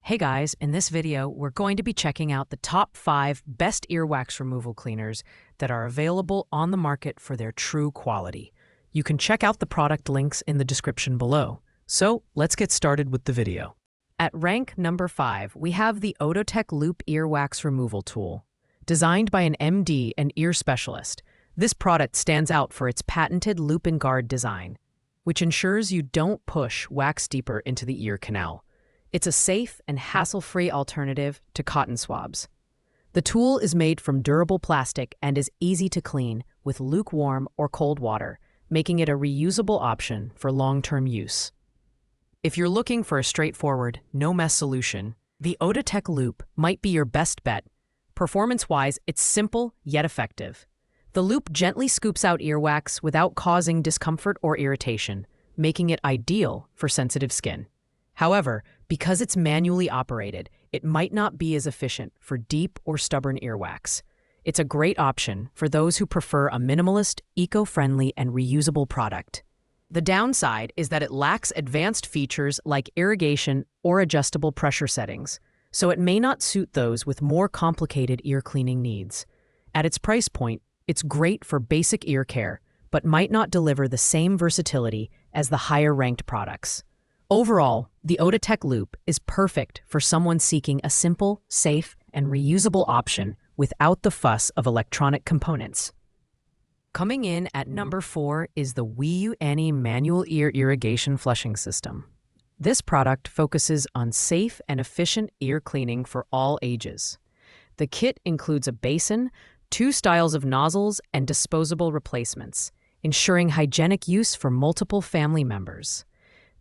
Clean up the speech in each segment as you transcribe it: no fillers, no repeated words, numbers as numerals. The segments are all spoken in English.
Hey guys, in this video, we're going to be checking out the top 5 best earwax removal cleaners that are available on the market for their true quality. You can check out the product links in the description below. So let's get started with the video. At rank number 5, we have the Odotech Loop Earwax Removal Tool. Designed by an MD and ear specialist, this product stands out for its patented loop and guard design, which ensures you don't push wax deeper into the ear canal. It's a safe and hassle-free alternative to cotton swabs. The tool is made from durable plastic and is easy to clean with lukewarm or cold water, making it a reusable option for long-term use. If you're looking for a straightforward, no-mess solution, the Odotech Loop might be your best bet. Performance-wise, it's simple yet effective. The loop gently scoops out earwax without causing discomfort or irritation, making it ideal for sensitive skin. However, because it's manually operated, it might not be as efficient for deep or stubborn earwax. It's a great option for those who prefer a minimalist, eco-friendly, and reusable product. The downside is that it lacks advanced features like irrigation or adjustable pressure settings, so it may not suit those with more complicated ear cleaning needs. At its price point, it's great for basic ear care, but might not deliver the same versatility as the higher-ranked products. Overall, the Odotech Loop is perfect for someone seeking a simple, safe, and reusable option without the fuss of electronic components. Coming in at number 4 is the Wiu Manual Ear Irrigation Flushing System. This product focuses on safe and efficient ear cleaning for all ages. The kit includes a basin, 2 styles of nozzles, and disposable replacements, ensuring hygienic use for multiple family members.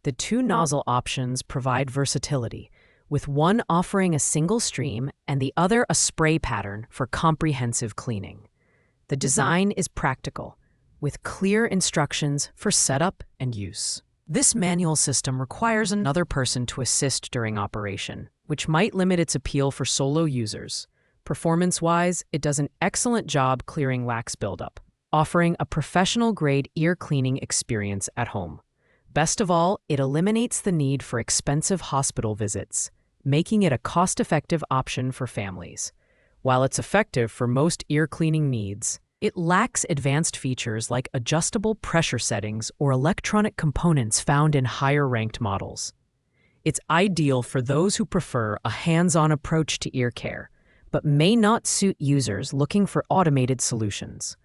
The 2 nozzle options provide versatility, with one offering a single stream and the other a spray pattern for comprehensive cleaning. The design is practical, with clear instructions for setup and use. This manual system requires another person to assist during operation, which might limit its appeal for solo users. Performance-wise, it does an excellent job clearing wax buildup, offering a professional-grade ear cleaning experience at home. Best of all, it eliminates the need for expensive hospital visits, making it a cost-effective option for families. While it's effective for most ear cleaning needs, it lacks advanced features like adjustable pressure settings or electronic components found in higher-ranked models. It's ideal for those who prefer a hands-on approach to ear care, but may not suit users looking for automated solutions.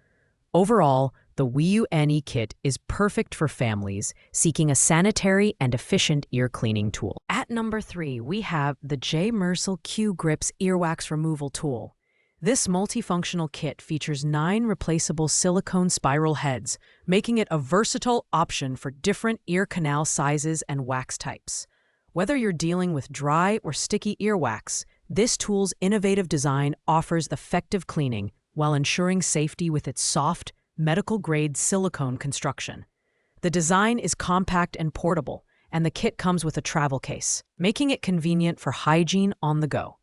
Overall, the Wiu kit is perfect for families seeking a sanitary and efficient ear cleaning tool. At number 3, we have the J-Mersal Q-Grips Earwax Removal Tool. This multifunctional kit features 9 replaceable silicone spiral heads, making it a versatile option for different ear canal sizes and wax types. Whether you're dealing with dry or sticky earwax, this tool's innovative design offers effective cleaning while ensuring safety with its soft, medical-grade silicone construction. The design is compact and portable, and the kit comes with a travel case, making it convenient for hygiene on the go.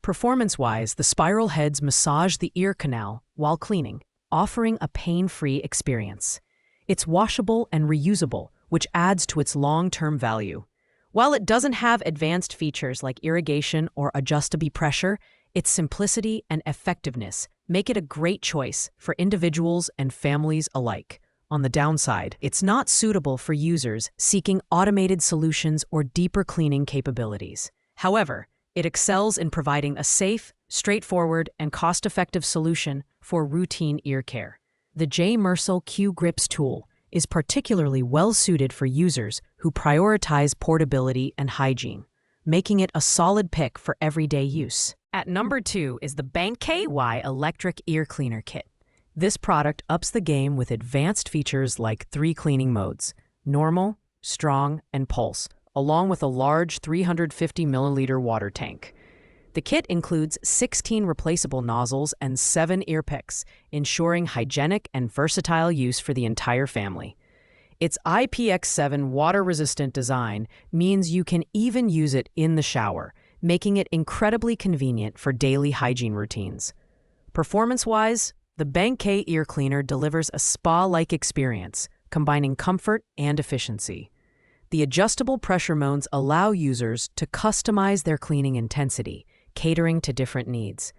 Performance-wise, the spiral heads massage the ear canal while cleaning, offering a pain-free experience. It's washable and reusable, which adds to its long-term value. While it doesn't have advanced features like irrigation or adjustable pressure, its simplicity and effectiveness make it a great choice for individuals and families alike. On the downside, it's not suitable for users seeking automated solutions or deeper cleaning capabilities. However, it excels in providing a safe, straightforward, and cost-effective solution for routine ear care. The J-Mersal Q-Grips tool is particularly well-suited for users who prioritize portability and hygiene, making it a solid pick for everyday use. At number 2 is the BankKY Electric Ear Cleaner Kit. This product ups the game with advanced features like 3 cleaning modes: normal, strong, and pulse, along with a large 350 milliliter water tank. The kit includes 16 replaceable nozzles and 7 ear picks, ensuring hygienic and versatile use for the entire family. Its IPX7 water-resistant design means you can even use it in the shower, making it incredibly convenient for daily hygiene routines. Performance-wise, the BankKY ear cleaner delivers a spa-like experience, combining comfort and efficiency. The adjustable pressure modes allow users to customize their cleaning intensity, catering to different needs.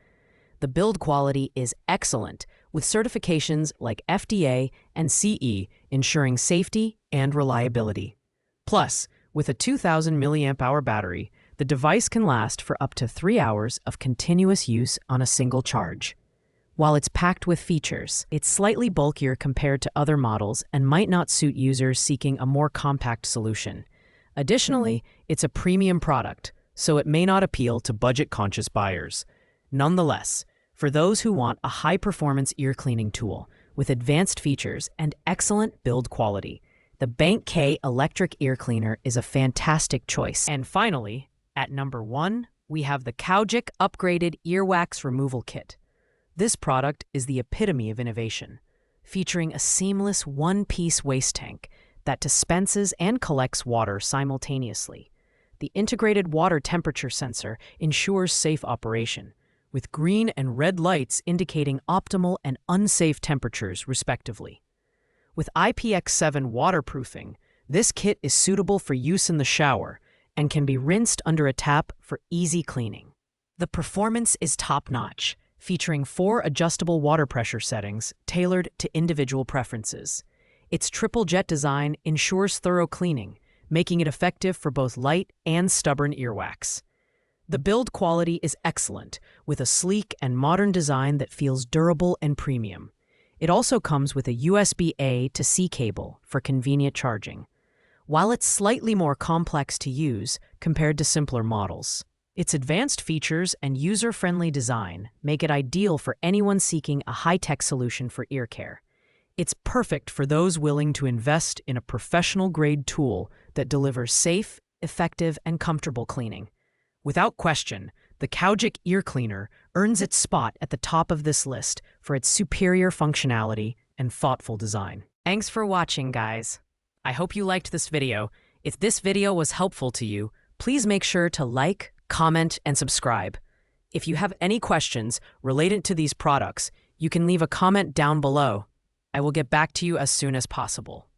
The build quality is excellent, with certifications like FDA and CE ensuring safety and reliability. Plus, with a 2,000 mAh battery, the device can last for up to 3 hours of continuous use on a single charge. While it's packed with features, it's slightly bulkier compared to other models and might not suit users seeking a more compact solution. Additionally, it's a premium product, so it may not appeal to budget-conscious buyers. Nonetheless, for those who want a high-performance ear cleaning tool with advanced features and excellent build quality, the Bank K electric ear cleaner is a fantastic choice. And finally, at number 1, we have the Koujik upgraded earwax removal kit. This product is the epitome of innovation, featuring a seamless one-piece waste tank that dispenses and collects water simultaneously. The integrated water temperature sensor ensures safe operation, with green and red lights indicating optimal and unsafe temperatures, respectively. With IPX7 waterproofing, this kit is suitable for use in the shower and can be rinsed under a tap for easy cleaning. The performance is top-notch, featuring 4 adjustable water pressure settings tailored to individual preferences. Its triple jet design ensures thorough cleaning, making it effective for both light and stubborn earwax. The build quality is excellent, with a sleek and modern design that feels durable and premium. It also comes with a USB-A to C cable for convenient charging. While it's slightly more complex to use compared to simpler models, its advanced features and user-friendly design make it ideal for anyone seeking a high-tech solution for ear care. It's perfect for those willing to invest in a professional-grade tool that delivers safe, effective, and comfortable cleaning. Without question, the Koujik ear cleaner earns its spot at the top of this list for its superior functionality and thoughtful design. Thanks for watching, guys. I hope you liked this video. If this video was helpful to you, please make sure to like, comment, and subscribe. If you have any questions related to these products, you can leave a comment down below. I will get back to you as soon as possible.